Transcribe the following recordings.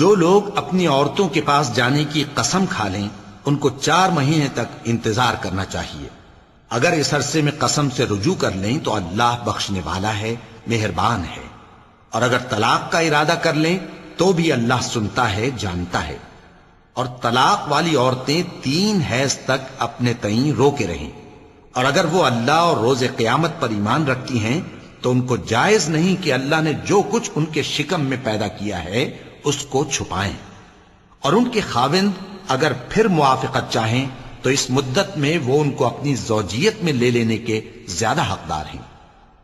جو لوگ اپنی عورتوں کے پاس جانے کی قسم کھا لیں ان کو 4 مہینے تک انتظار کرنا چاہیے. اگر اس عرصے میں قسم سے رجوع کر لیں تو اللہ بخشنے والا ہے، مہربان ہے. اور اگر طلاق کا ارادہ کر لیں تو بھی اللہ سنتا ہے، جانتا ہے. اور طلاق والی عورتیں 3 حیض تک اپنے تئیں روکے رہیں. اور اگر وہ اللہ اور روز قیامت پر ایمان رکھتی ہیں تو ان کو جائز نہیں کہ اللہ نے جو کچھ ان کے شکم میں پیدا کیا ہے اس کو چھپائیں. اور ان کے خاوند اگر پھر موافقت چاہیں تو اس مدت میں وہ ان کو اپنی زوجیت میں لے لینے کے زیادہ حقدار ہیں.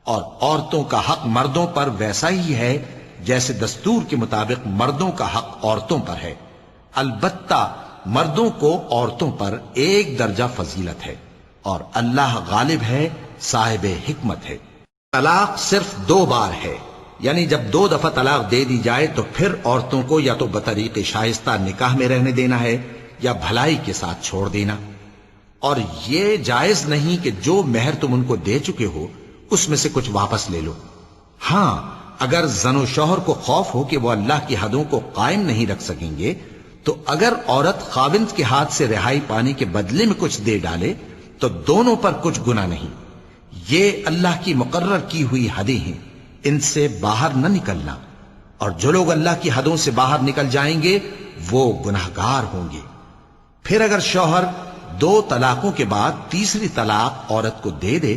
اور عورتوں کا حق مردوں پر ویسا ہی ہے جیسے دستور کے مطابق مردوں کا حق عورتوں پر ہے. البتہ مردوں کو عورتوں پر 1 درجہ فضیلت ہے اور اللہ غالب ہے، صاحب حکمت ہے. طلاق صرف 2 بار ہے، یعنی جب 2 دفعہ طلاق دے دی جائے تو پھر عورتوں کو یا تو بطریق شائستہ نکاح میں رہنے دینا ہے یا بھلائی کے ساتھ چھوڑ دینا. اور یہ جائز نہیں کہ جو مہر تم ان کو دے چکے ہو اس میں سے کچھ واپس لے لو. ہاں اگر زن و شوہر کو خوف ہو کہ وہ اللہ کی حدوں کو قائم نہیں رکھ سکیں گے تو اگر عورت خاوند کے ہاتھ سے رہائی پانے کے بدلے میں کچھ دے ڈالے تو دونوں پر کچھ گناہ نہیں. یہ اللہ کی مقرر کی ہوئی حدیں ہیں، ان سے باہر نہ نکلنا. اور جو لوگ اللہ کی حدوں سے باہر نکل جائیں گے وہ گناہگار ہوں گے. پھر اگر شوہر 2 طلاقوں کے بعد تیسری طلاق عورت کو دے دے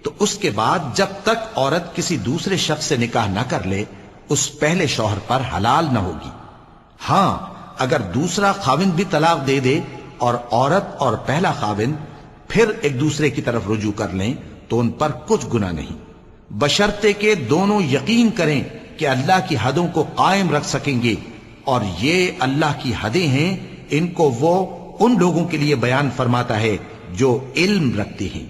تو اس کے بعد جب تک عورت کسی دوسرے شخص سے نکاح نہ کر لے اس پہلے شوہر پر حلال نہ ہوگی. ہاں اگر دوسرا خاوند بھی طلاق دے دے اور عورت اور پہلا خاوند پھر ایک دوسرے کی طرف رجوع کر لیں تو ان پر کچھ گناہ نہیں، بشرطے کہ دونوں یقین کریں کہ اللہ کی حدوں کو قائم رکھ سکیں گے. اور یہ اللہ کی حدیں ہیں، ان کو وہ ان لوگوں کے لیے بیان فرماتا ہے جو علم رکھتے ہیں.